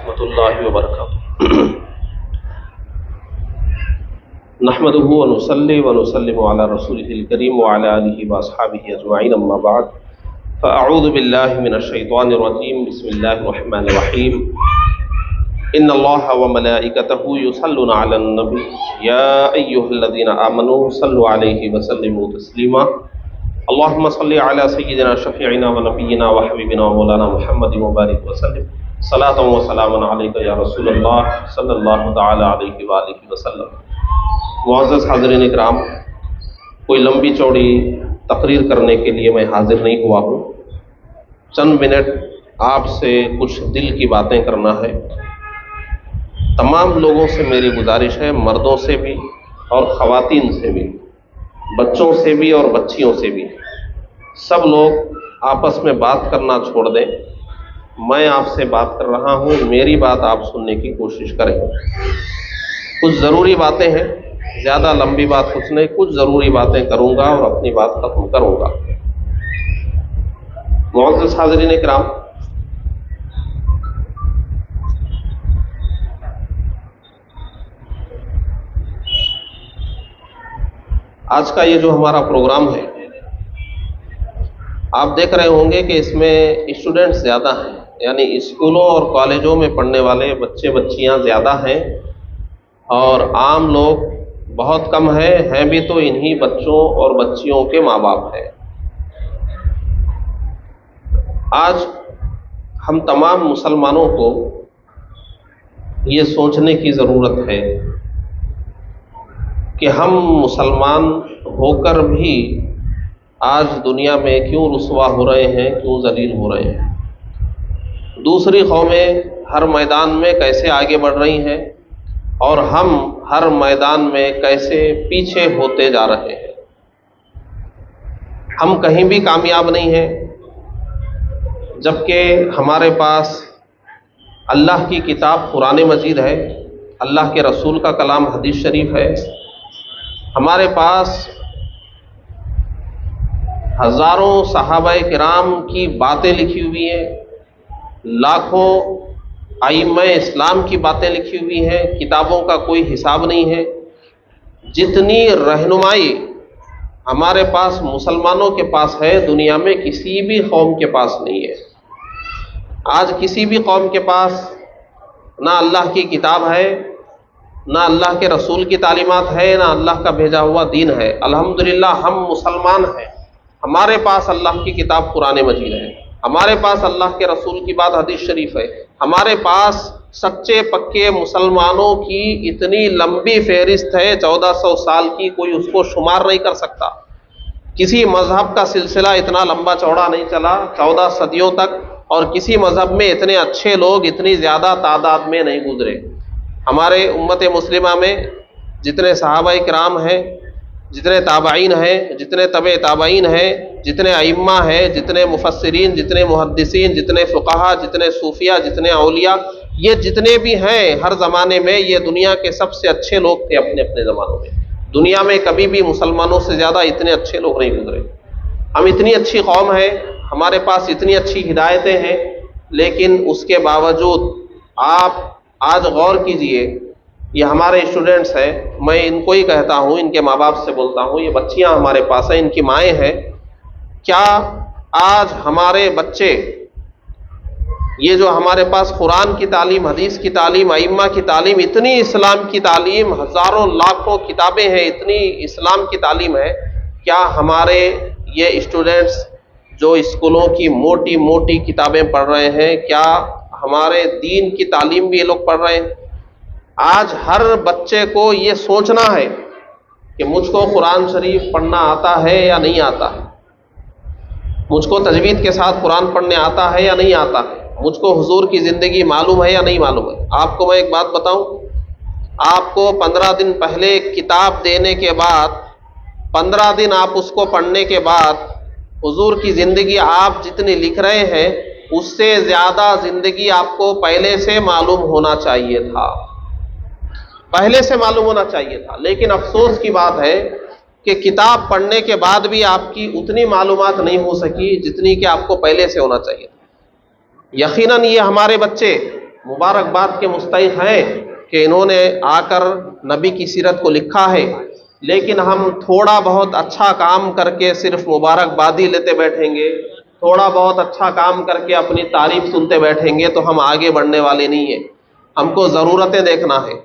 ورحمۃ اللہ وبرکاتہ۔ نحمده ونصلي ونسلم على رسوله الكريم وعلى آله وأصحابه أجمعين، أما بعد فأعوذ بالله من الشيطان الرجيم، بسم الله الرحمن الرحيم۔ إن الله وملائكته يصلون على النبي يا أيها الذين آمنوا صلوا عليه وسلموا تسليما۔ اللهم صل على سيدنا شفيعنا ونبينا وحبيبنا ومولانا محمد وبارك وسلم صلاۃ و سلام علیک یا رسول اللہ صلی اللہ تعالی علیہ وآلہ وسلم۔ معزز حاضرین اکرام، کوئی لمبی چوڑی تقریر کرنے کے لیے میں حاضر نہیں ہوا ہوں، چند منٹ آپ سے کچھ دل کی باتیں کرنا ہے۔ تمام لوگوں سے میری گزارش ہے، مردوں سے بھی اور خواتین سے بھی، بچوں سے بھی اور بچیوں سے بھی، سب لوگ آپس میں بات کرنا چھوڑ دیں۔ میں آپ سے بات کر رہا ہوں، میری بات آپ سننے کی کوشش کریں۔ کچھ ضروری باتیں ہیں، زیادہ لمبی بات کچھ نہیں، کچھ ضروری باتیں کروں گا اور اپنی بات ختم کروں گا۔ معزز حاضرین کرام، آج کا یہ جو ہمارا پروگرام ہے، آپ دیکھ رہے ہوں گے کہ اس میں اسٹوڈنٹس زیادہ ہیں، یعنی اسکولوں اور کالجوں میں پڑھنے والے بچے بچیاں زیادہ ہیں اور عام لوگ بہت کم ہیں بھی تو انہی بچوں اور بچیوں کے ماں باپ ہیں۔ آج ہم تمام مسلمانوں کو یہ سوچنے کی ضرورت ہے کہ ہم مسلمان ہو کر بھی آج دنیا میں کیوں رسوا ہو رہے ہیں، کیوں ذلیل ہو رہے ہیں۔ دوسری قومیں ہر میدان میں کیسے آگے بڑھ رہی ہیں اور ہم ہر میدان میں کیسے پیچھے ہوتے جا رہے ہیں۔ ہم کہیں بھی کامیاب نہیں ہیں، جبکہ ہمارے پاس اللہ کی کتاب قرآن مجید ہے، اللہ کے رسول کا کلام حدیث شریف ہے، ہمارے پاس ہزاروں صحابہ کرام کی باتیں لکھی ہوئی ہیں، لاکھوں ائمہ اسلام کی باتیں لکھی ہوئی ہیں، کتابوں کا کوئی حساب نہیں ہے۔ جتنی رہنمائی ہمارے پاس مسلمانوں کے پاس ہے، دنیا میں کسی بھی قوم کے پاس نہیں ہے۔ آج کسی بھی قوم کے پاس نہ اللہ کی کتاب ہے، نہ اللہ کے رسول کی تعلیمات ہے، نہ اللہ کا بھیجا ہوا دین ہے۔ الحمدللہ ہم مسلمان ہیں، ہمارے پاس اللہ کی کتاب قرآن مجید ہے، ہمارے پاس اللہ کے رسول کی بات حدیث شریف ہے، ہمارے پاس سچے پکے مسلمانوں کی اتنی لمبی فہرست ہے، 1400 سال کی، کوئی اس کو شمار نہیں کر سکتا۔ کسی مذہب کا سلسلہ اتنا لمبا چوڑا نہیں چلا 14 صدیوں تک، اور کسی مذہب میں اتنے اچھے لوگ اتنی زیادہ تعداد میں نہیں گزرے۔ ہمارے امت مسلمہ میں جتنے صحابہ کرام ہیں، جتنے تابعین ہیں، جتنے تبع تابعین ہیں، جتنے ائمہ ہیں، جتنے مفسرین، جتنے محدثین، جتنے فقہا، جتنے صوفیہ، جتنے اولیاء، یہ جتنے بھی ہیں ہر زمانے میں، یہ دنیا کے سب سے اچھے لوگ تھے اپنے اپنے زمانوں میں۔ دنیا میں کبھی بھی مسلمانوں سے زیادہ اتنے اچھے لوگ نہیں گزرے۔ ہم اتنی اچھی قوم ہے، ہمارے پاس اتنی اچھی ہدایتیں ہیں، لیکن اس کے باوجود آپ آج غور کیجئے، یہ ہمارے اسٹوڈنٹس ہیں، میں ان کو ہی کہتا ہوں، ان کے ماں باپ سے بولتا ہوں، یہ بچیاں ہمارے پاس ہیں، ان کی مائیں ہیں، کیا آج ہمارے بچے یہ جو ہمارے پاس قرآن کی تعلیم، حدیث کی تعلیم، ائمہ کی تعلیم، اتنی اسلام کی تعلیم، ہزاروں لاکھوں کتابیں ہیں، اتنی اسلام کی تعلیم ہے، کیا ہمارے یہ اسٹوڈنٹس جو اسکولوں کی موٹی موٹی کتابیں پڑھ رہے ہیں، کیا ہمارے دین کی تعلیم بھی یہ لوگ پڑھ رہے ہیں؟ آج ہر بچے کو یہ سوچنا ہے کہ مجھ کو قرآن شریف پڑھنا آتا ہے یا نہیں آتا ہے، مجھ کو تجوید کے ساتھ قرآن پڑھنے آتا ہے یا نہیں آتا ہے، مجھ کو حضور کی زندگی معلوم ہے یا نہیں معلوم ہے۔ آپ کو میں ایک بات بتاؤں، آپ کو 15 دن پہلے کتاب دینے کے بعد، 15 دن آپ اس کو پڑھنے کے بعد، حضور کی زندگی آپ جتنی لکھ رہے ہیں اس سے زیادہ زندگی آپ کو پہلے سے معلوم ہونا چاہیے تھا، پہلے سے معلوم ہونا چاہیے تھا۔ لیکن افسوس کی بات ہے کہ کتاب پڑھنے کے بعد بھی آپ کی اتنی معلومات نہیں ہو سکی جتنی کہ آپ کو پہلے سے ہونا چاہیے تھا۔ یقیناً یہ ہمارے بچے मुबारकबाद के मुस्तहिक हैं कि इन्होंने आकर नबी की सीरत को लिखा है, लेकिन हम थोड़ा बहुत अच्छा काम करके सिर्फ मुबारकबादी लेते बैठेंगे, थोड़ा बहुत अच्छा काम करके अपनी तारीफ सुनते बैठेंगे तो हम आगे बढ़ने वाले नहीं हैं। हमको ज़रूरतें देखना है।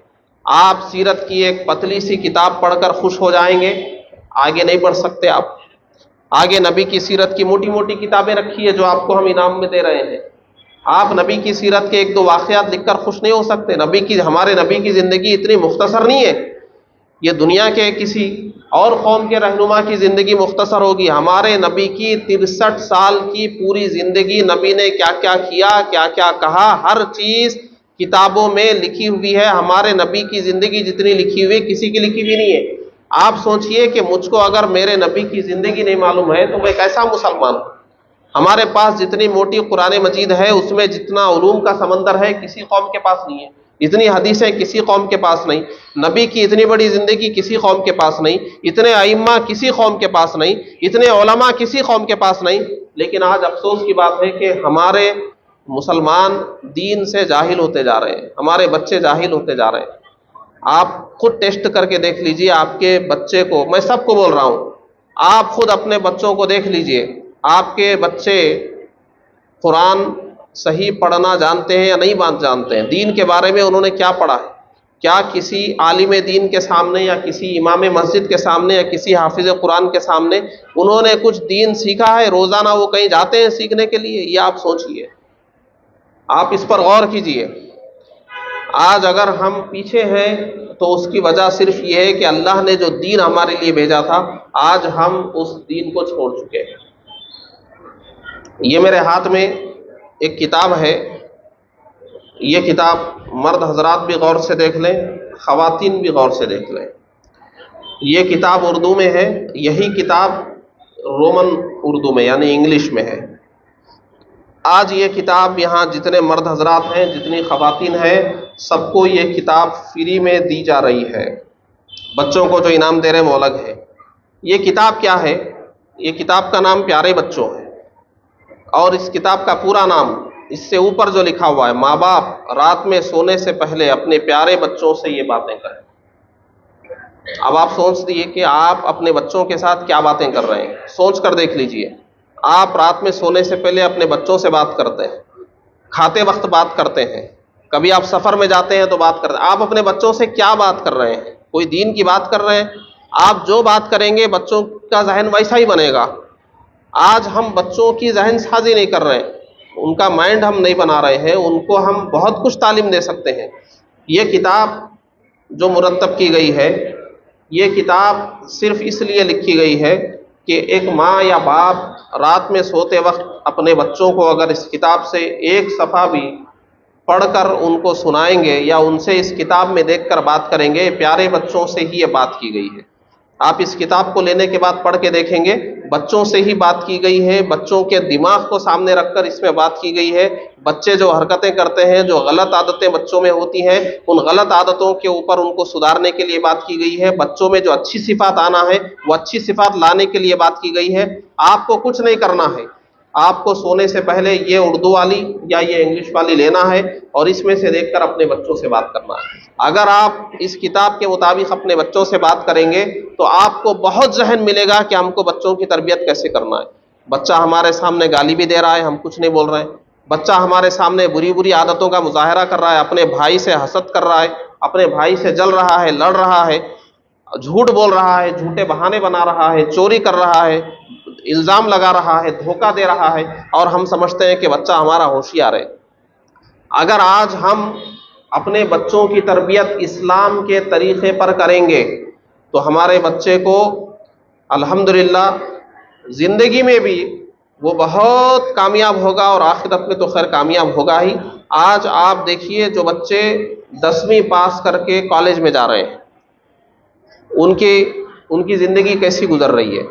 आप सीरत की एक पतली सी किताब पढ़कर खुश हो जाएंगे, आगे नहीं बढ़ सकते आप। आगे नबी की सीरत की मोटी मोटी किताबें रखी है जो आपको हम इनाम में दे रहे हैं। आप नबी की सीरत के एक दो वाक़यात लिखकर खुश नहीं हो सकते। हमारे नबी की ज़िंदगी इतनी मुख्तसर नहीं है, ये दुनिया के किसी और कौम के रहनुमा की ज़िंदगी मुख्तसर होगी। हमारे नबी की 63 साल की पूरी ज़िंदगी, नबी ने क्या क्या किया, क्या क्या कहा, हर चीज़ किताबों में लिखी हुई है। हमारे नबी की ज़िंदगी जितनी लिखी हुई किसी की लिखी हुई नहीं है। आप सोचिए कि मुझको अगर मेरे नबी की ज़िंदगी नहीं मालूम है तो मैं कैसा मुसलमान हूँ। हमारे पास जितनी मोटी कुरान मजीद है उसमें जितना उलूम का समंदर है किसी कौम के पास नहीं है, इतनी हदीसें किसी कौम के पास नहीं, नबी की इतनी बड़ी ज़िंदगी किसी कौम के पास नहीं, इतने अइम्मा किसी कौम के पास नहीं, इतने उलमा किसी कौम के पास नहीं। लेकिन आज अफसोस की बात है कि हमारे मुसलमान दीन से जाहिल होते जा रहे हैं, हमारे बच्चे जाहिल होते जा रहे हैं। आप खुद टेस्ट करके देख लीजिए आपके बच्चे को, मैं सबको बोल रहा हूँ, आप खुद अपने बच्चों को देख लीजिए, आपके बच्चे कुरान सही पढ़ना जानते हैं या नहीं बात जानते हैं, दीन के बारे में उन्होंने क्या पढ़ा है, क्या किसी आलिम दीन के सामने या किसी इमाम मस्जिद के सामने या किसी हाफिज कुरान के सामने उन्होंने कुछ दीन सीखा है। रोज़ाना वो कहीं जाते हैं सीखने के लिए, ये आप सोचिए, आप इस पर गौर कीजिए। आज अगर हम पीछे हैं तो उसकी वजह सिर्फ ये है कि अल्लाह ने जो दीन हमारे लिए भेजा था आज हम उस दीन को छोड़ चुके हैं। ये मेरे हाथ में एक किताब है, ये किताब मर्द हजरात भी गौर से देख लें, ख़वातीन भी गौर से देख लें। ये किताब उर्दू में है, यही किताब रोमन उर्दू में यानी इंग्लिश में है। आज ये किताब यहाँ जितने मर्द हजरात हैं, जितनी ख़वातीन हैं, सबको ये किताब फ्री में दी जा रही है। बच्चों को जो इनाम दे रहे हैं वो अलग है। ये किताब क्या है? ये किताब का नाम प्यारे बच्चों है, और इस किताब का पूरा नाम इससे ऊपर जो लिखा हुआ है, माँ बाप रात में सोने से पहले अपने प्यारे बच्चों से ये बातें करें। अब आप सोच दिए कि आप अपने बच्चों के साथ क्या बातें कर रहे हैं, सोच कर देख लीजिए। आप रात में सोने से पहले अपने बच्चों से बात करते हैं, खाते वक्त बात करते हैं, कभी आप सफ़र में जाते हैं तो बात करते हैं। आप अपने बच्चों से क्या बात कर रहे हैं? कोई दीन की बात कर रहे हैं? आप जो बात करेंगे बच्चों का जहन वैसा ही बनेगा। आज हम बच्चों की जहन साजी नहीं कर रहे हैं, उनका माइंड हम नहीं बना रहे हैं, उनको हम बहुत कुछ तालीम दे सकते हैं। ये किताब जो मुरतब की गई है, ये किताब सिर्फ इसलिए लिखी गई है कि एक माँ या बाप रात में सोते वक्त अपने बच्चों को अगर इस किताब से एक सफ़ा भी पढ़कर उनको सुनाएंगे या उनसे इस किताब में देखकर बात करेंगे, प्यारे बच्चों से ही ये बात की गई है। आप इस किताब को लेने के बाद पढ़ के देखेंगे, बच्चों से ही बात की गई है, बच्चों के दिमाग को सामने रखकर इसमें बात की गई है। बच्चे जो हरकतें करते हैं, जो गलत आदतें बच्चों में होती हैं, उन गलत आदतों के ऊपर उनको सुधारने के लिए बात की गई है। बच्चों में जो अच्छी सिफात आना है वो अच्छी सिफात लाने के लिए बात की गई है। आपको कुछ नहीं करना है, आपको सोने से पहले ये उर्दू वाली या ये इंग्लिश वाली लेना है और इसमें से देखकर अपने बच्चों से बात करना है। अगर आप इस किताब के मुताबिक अपने बच्चों से बात करेंगे तो आपको बहुत जहन मिलेगा कि हमको बच्चों की तरबियत कैसे करना है। बच्चा हमारे सामने गाली भी दे रहा है, हम कुछ नहीं बोल रहे हैं। बच्चा हमारे सामने बुरी बुरी आदतों का मुजाहरा कर रहा है, अपने भाई से हसद कर रहा है, अपने भाई से जल रहा है, लड़ रहा है, झूठ बोल रहा है, झूठे बहाने बना रहा है, चोरी कर रहा है, इल्ज़ाम लगा रहा है, धोखा दे रहा है, और हम समझते हैं कि बच्चा हमारा होशियार है। अगर आज हम अपने बच्चों की तरबियत इस्लाम के तरीक़े पर करेंगे तो हमारे बच्चे को अल्हम्दुलिल्लाह ज़िंदगी में भी वो बहुत कामयाब होगा और आखिरत में तो खैर कामयाब होगा ही। आज आप देखिए जो बच्चे 10वीं पास करके कॉलेज में जा रहे हैं, उनकी ज़िंदगी कैसी गुजर रही है।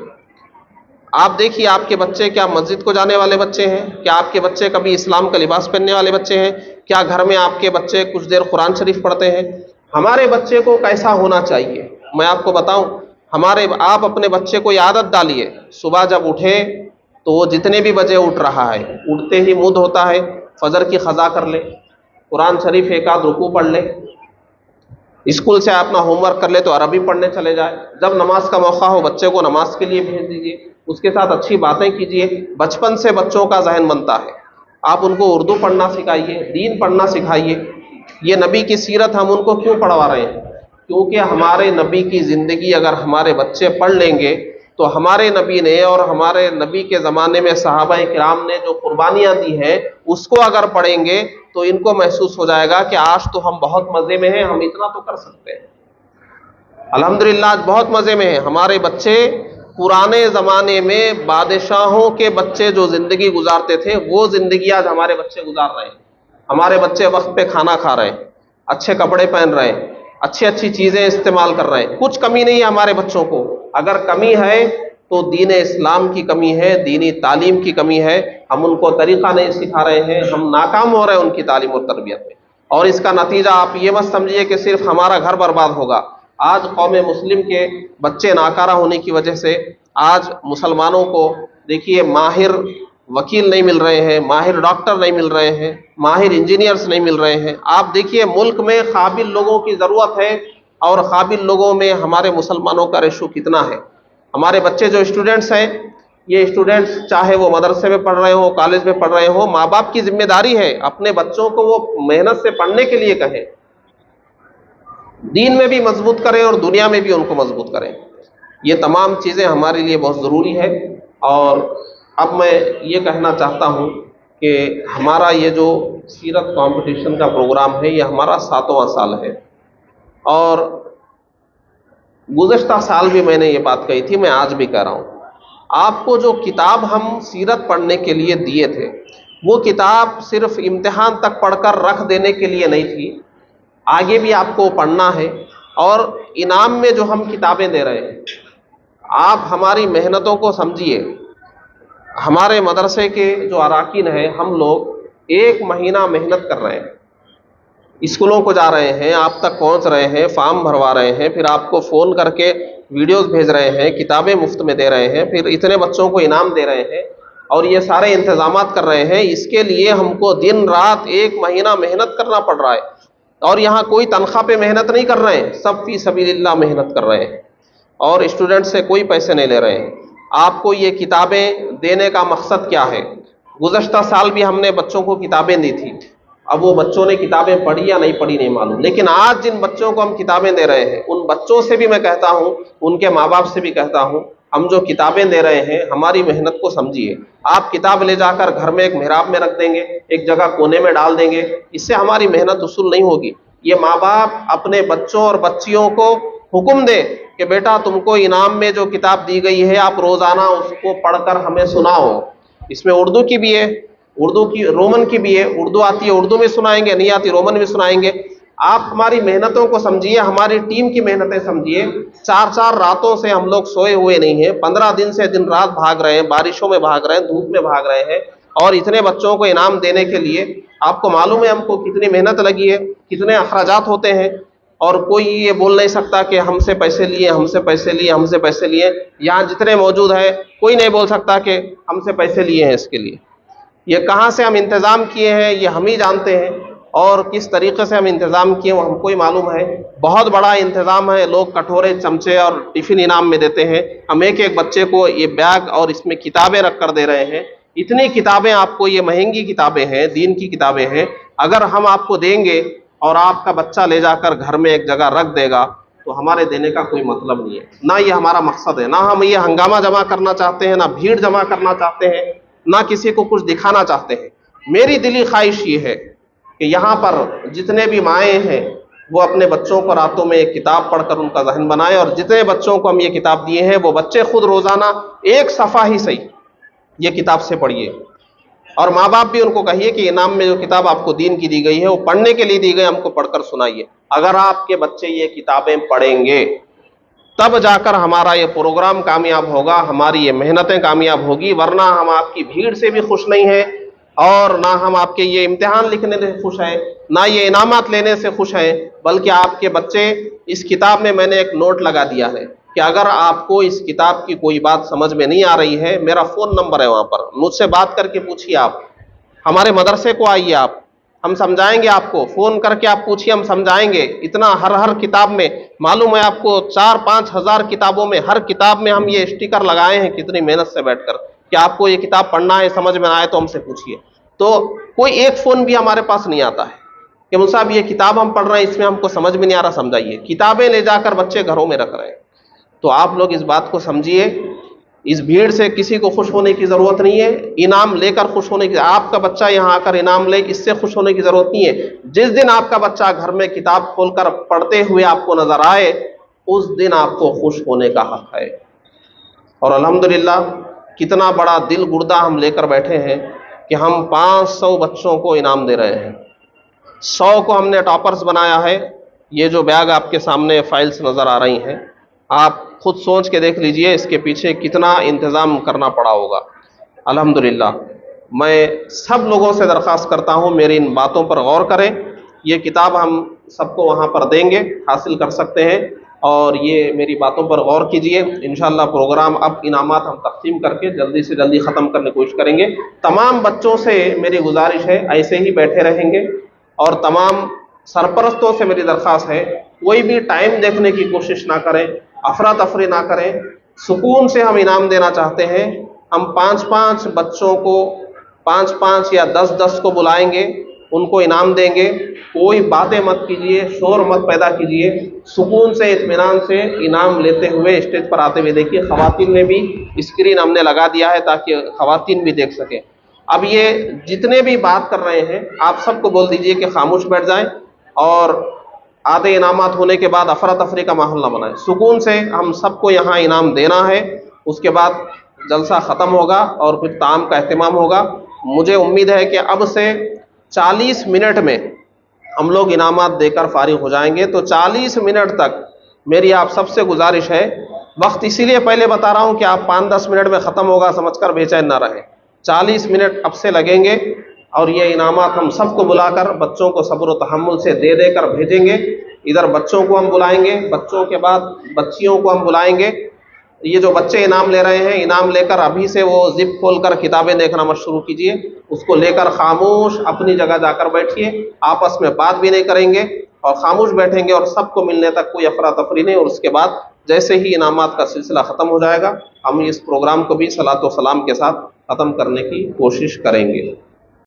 आप देखिए आपके बच्चे क्या मस्जिद को जाने वाले बच्चे हैं? क्या आपके बच्चे कभी इस्लाम का लिबास पहनने वाले बच्चे हैं? क्या घर में आपके बच्चे कुछ देर कुरान शरीफ पढ़ते हैं? हमारे बच्चे को कैसा होना चाहिए मैं आपको बताऊं। आप अपने बच्चे को आदत डालिए, सुबह जब उठे तो वो जितने भी बजे उठ रहा है, उठते ही मुंह धोता है, फजर की क़ज़ा कर ले, कुरान शरीफ एक आध रुकू पढ़ ले, स्कूल से अपना होमवर्क कर ले तो अरबी पढ़ने चले जाए, जब नमाज का मौका हो बच्चे को नमाज के लिए भेज दीजिए, उसके साथ अच्छी बातें कीजिए। बचपन से बच्चों का जहन बनता है, आप उनको उर्दू पढ़ना सिखाइए, दीन पढ़ना सिखाइए। ये नबी की सीरत हम उनको क्यों पढ़वा रहे हैं? क्योंकि हमारे नबी की ज़िंदगी अगर हमारे बच्चे पढ़ लेंगे तो हमारे नबी ने और हमारे नबी के ज़माने में सहाबाए किराम ने जो कुर्बानियाँ दी हैं उसको अगर पढ़ेंगे तो इनको महसूस हो जाएगा कि आज तो हम बहुत मज़े में हैं, हम इतना तो कर सकते हैं। अल्हम्दुलिल्लाह आज बहुत मज़े में हैं हमारे बच्चे। पुराने ज़माने में बादशाहों के बच्चे जो ज़िंदगी गुजारते थे वो ज़िंदगी आज हमारे बच्चे गुजार रहे हैं। हमारे बच्चे वक्त पे खाना खा रहे हैं, अच्छे कपड़े पहन रहे हैं, अच्छी अच्छी चीज़ें इस्तेमाल कर रहे हैं, कुछ कमी नहीं है हमारे बच्चों को। अगर कमी है तो दीन इस्लाम की कमी है, दीनी तालीम की कमी है। हम उनको तरीक़ा नहीं सिखा रहे हैं, हम नाकाम हो रहे हैं उनकी तालीम और तरबियत में। और इसका नतीजा आप ये मत समझिए कि सिर्फ हमारा घर बर्बाद होगा। आज कौम मुस्लिम के बच्चे नाकारा होने की वजह से आज मुसलमानों को देखिए माहिर वकील नहीं मिल रहे हैं, माहिर डॉक्टर नहीं मिल रहे हैं, माहिर इंजीनियर्स नहीं मिल रहे हैं। आप देखिए मुल्क में काबिल लोगों की ज़रूरत है और काबिल लोगों में हमारे मुसलमानों का रेशो कितना है। हमारे बच्चे जो स्टूडेंट्स हैं, ये स्टूडेंट्स चाहे वो मदरसे में पढ़ रहे हो, कॉलेज में पढ़ रहे हो, माँ बाप की जिम्मेदारी है अपने बच्चों को वो मेहनत से पढ़ने के लिए कहें, दीन में भी मजबूत करें और दुनिया में भी उनको मजबूत करें। ये तमाम चीज़ें हमारे लिए बहुत ज़रूरी है। और अब मैं ये कहना चाहता हूँ कि हमारा ये जो सीरत कंपटीशन का प्रोग्राम है ये हमारा 7वां साल है और गुज़श्ता साल भी मैंने ये बात कही थी, मैं आज भी कह रहा हूँ। आपको जो किताब हम सीरत पढ़ने के लिए दिए थे वो किताब सिर्फ इम्तिहान तक पढ़कर रख देने के लिए नहीं थी, आगे भी आपको पढ़ना है। और इनाम में जो हम किताबें दे रहे हैं, आप हमारी मेहनतों को समझिए। हमारे मदरसे के जो अराकीन हैं, हम लोग 1 महीना मेहनत कर रहे हैं, स्कूलों को जा रहे हैं, आप तक पहुंच रहे हैं, फॉर्म भरवा रहे हैं, फिर आपको फ़ोन करके वीडियोस भेज रहे हैं, किताबें मुफ्त में दे रहे हैं, फिर इतने बच्चों को इनाम दे रहे हैं और ये सारे इंतजामात कर रहे हैं। इसके लिए हमको दिन रात 1 महीना मेहनत करना पड़ रहा है। और यहाँ कोई तनख्वाह पे मेहनत नहीं कर रहे हैं, सब फी सबीलिल्लाह मेहनत कर रहे हैं और स्टूडेंट से कोई पैसे नहीं ले रहे हैं। आपको ये किताबें देने का मकसद क्या है? गुज़श्ता साल भी हमने बच्चों को किताबें दी थी, अब वो बच्चों ने किताबें पढ़ी या नहीं पढ़ी नहीं मालूम, लेकिन आज जिन बच्चों को हम किताबें दे रहे हैं उन बच्चों से भी मैं कहता हूँ, उनके माँ बाप से भी कहता हूँ, हम जो किताबें दे रहे हैं हमारी मेहनत को समझिए। आप किताब ले जाकर घर में एक मेहराब में रख देंगे, एक जगह कोने में डाल देंगे, इससे हमारी मेहनत वसूल नहीं होगी। ये माँ बाप अपने बच्चों और बच्चियों को हुक्म दे कि बेटा तुमको इनाम में जो किताब दी गई है आप रोज़ाना उसको पढ़कर हमें सुनाओ। इसमें उर्दू की भी है, उर्दू की रोमन की भी है, उर्दू आती है उर्दू में सुनाएंगे, नहीं आती रोमन में सुनाएंगे। आप हमारी मेहनतों को समझिए, हमारी टीम की मेहनतें समझिए। 4-4 रातों से हम लोग सोए हुए नहीं हैं, 15 दिन से दिन रात भाग रहे हैं, बारिशों में भाग रहे हैं, धूप में भाग रहे हैं और इतने बच्चों को इनाम देने के लिए आपको मालूम है हमको कितनी मेहनत लगी है, कितने अखराजात होते हैं। और कोई ये बोल नहीं सकता कि हमसे पैसे लिए, हमसे पैसे लिए, हमसे पैसे लिए। यहाँ जितने मौजूद है कोई नहीं बोल सकता कि हमसे पैसे लिए हैं इसके लिए। ये कहाँ से हम इंतज़ाम किए हैं ये हम ही जानते हैं और किस तरीक़े से हम इंतज़ाम किए वो हमको ही मालूम है। बहुत बड़ा इंतज़ाम है, लोग कटोरे चमचे और टिफ़िन इनाम में देते हैं। हम एक एक बच्चे को ये बैग और इसमें किताबें रख कर दे रहे हैं। इतनी किताबें आपको, ये महंगी किताबें हैं, दीन की किताबें हैं, अगर हम आपको देंगे और आपका बच्चा ले जाकर घर में एक जगह रख देगा तो हमारे देने का कोई मतलब नहीं है। ना ये हमारा मकसद है, ना हम ये हंगामा जमा करना चाहते हैं, ना भीड़ जमा करना चाहते हैं, ना किसी को कुछ दिखाना चाहते हैं। मेरी दिली ख्वाहिश ये है कि यहाँ पर जितने भी माएँ हैं वो अपने बच्चों को रातों में एक किताब पढ़कर उनका जहन बनाए और जितने बच्चों को हम ये किताब दिए हैं वो बच्चे खुद रोज़ाना 1 सफ़ा ही सही ये किताब से पढ़िए। और माँ बाप भी उनको कहिए कि इनाम में जो किताब आपको दीन की दी गई है वो पढ़ने के लिए दी गई, हमको पढ़कर सुनाइए। अगर आपके बच्चे ये किताबें पढ़ेंगे तब जाकर हमारा ये प्रोग्राम कामयाब होगा, हमारी ये मेहनतें कामयाब होगी। वरना हम आपकी भीड़ से भी खुश नहीं हैं और ना हम आपके ये इम्तिहान लिखने से खुश हैं, ना ये इनामात लेने से खुश हैं, बल्कि आपके बच्चे इस किताब में मैंने एक नोट लगा दिया है कि अगर आपको इस किताब की कोई बात समझ में नहीं आ रही है, मेरा फ़ोन नंबर है वहाँ पर, मुझसे बात करके पूछिए। आप हमारे मदरसे को आइए, आप ہم سمجھائیں گے آپ کو، فون کر کے آپ پوچھیے، ہم سمجھائیں گے۔ اتنا ہر کتاب میں معلوم ہے آپ کو، 4-5 ہزار کتابوں میں، ہر کتاب میں ہم یہ اسٹیکر لگائے ہیں کتنی محنت سے بیٹھ کر کہ آپ کو یہ کتاب پڑھنا ہے، سمجھ میں آئے تو ہم سے پوچھیے۔ تو کوئی ایک فون بھی ہمارے پاس نہیں آتا ہے کہ مول صاحب یہ کتاب ہم پڑھ رہے ہیں، اس میں ہم کو سمجھ میں نہیں آ رہا، سمجھائیے۔ کتابیں لے جا کر بچے گھروں میں رکھ رہے ہیں۔ تو آپ لوگ اس بات کو سمجھیے، اس بھیڑ سے کسی کو خوش ہونے کی ضرورت نہیں ہے، انعام لے کر خوش ہونے کی، آپ کا بچہ یہاں آ کر انعام لے، اس سے خوش ہونے کی ضرورت نہیں ہے۔ جس دن آپ کا بچہ گھر میں کتاب کھول کر پڑھتے ہوئے آپ کو نظر آئے، اس دن آپ کو خوش ہونے کا حق ہے۔ اور الحمدللہ کتنا بڑا دل گردہ ہم لے کر بیٹھے ہیں کہ ہم 500 بچوں کو انعام دے رہے ہیں، 100 کو ہم نے ٹاپرز بنایا ہے۔ یہ جو بیگ آپ کے سامنے فائلز نظر آ رہی ہیں، آپ خود سوچ کے دیکھ لیجئے اس کے پیچھے کتنا انتظام کرنا پڑا ہوگا۔ الحمدللہ میں سب لوگوں سے درخواست کرتا ہوں میری ان باتوں پر غور کریں۔ یہ کتاب ہم سب کو وہاں پر دیں گے، حاصل کر سکتے ہیں، اور یہ میری باتوں پر غور کیجئے۔ انشاءاللہ پروگرام اب انعامات ہم تقسیم کر کے جلدی سے جلدی ختم کرنے کی کوشش کریں گے۔ تمام بچوں سے میری گزارش ہے ایسے ہی بیٹھے رہیں گے، اور تمام سرپرستوں سے میری درخواست ہے کوئی بھی ٹائم دیکھنے کی کوشش نہ کریں، افراتفری نہ کریں، سکون سے ہم انعام دینا چاہتے ہیں۔ ہم 5-5 بچوں کو، 5-5 یا 10-10 کو بلائیں گے، ان کو انعام دیں گے۔ کوئی باتیں مت کیجیے، شور مت پیدا کیجیے، سکون سے اطمینان سے انعام لیتے ہوئے اسٹیج پر آتے ہوئے دیکھیے۔ خواتین نے بھی اسکرین ہم نے لگا دیا ہے تاکہ خواتین بھی دیکھ سکیں۔ اب یہ جتنے بھی بات کر رہے ہیں آپ سب کو بول دیجئے کہ خاموش بیٹھ جائیں، اور آدھے انعامات ہونے کے بعد افراتفری کا ماحول نہ بنائیں، سکون سے ہم سب کو یہاں انعام دینا ہے۔ اس کے بعد جلسہ ختم ہوگا اور پھر طعام کا اہتمام ہوگا۔ مجھے امید ہے کہ اب سے 40 منٹ میں ہم لوگ انعامات دے کر فارغ ہو جائیں گے۔ تو 40 منٹ تک میری آپ سب سے گزارش ہے، وقت اسی لیے پہلے بتا رہا ہوں کہ آپ 5-10 منٹ میں ختم ہوگا سمجھ کر بے چین نہ رہیں۔ 40 منٹ اب سے لگیں گے، اور یہ انعامات ہم سب کو بلا کر بچوں کو صبر و تحمل سے دے دے کر بھیجیں گے۔ ادھر بچوں کو ہم بلائیں گے، بچوں کے بعد بچیوں کو ہم بلائیں گے۔ یہ جو بچے انعام لے رہے ہیں، انعام لے کر ابھی سے وہ زپ کھول کر کتابیں دیکھنا مت شروع کیجیے، اس کو لے کر خاموش اپنی جگہ جا کر بیٹھیے، آپس میں بات بھی نہیں کریں گے، اور خاموش بیٹھیں گے، اور سب کو ملنے تک کوئی افراتفری نہیں۔ اور اس کے بعد جیسے ہی انعامات کا سلسلہ ختم ہو جائے گا، ہم اس پروگرام کو بھی صلاۃ و سلام کے ساتھ ختم کرنے کی کوشش کریں گے۔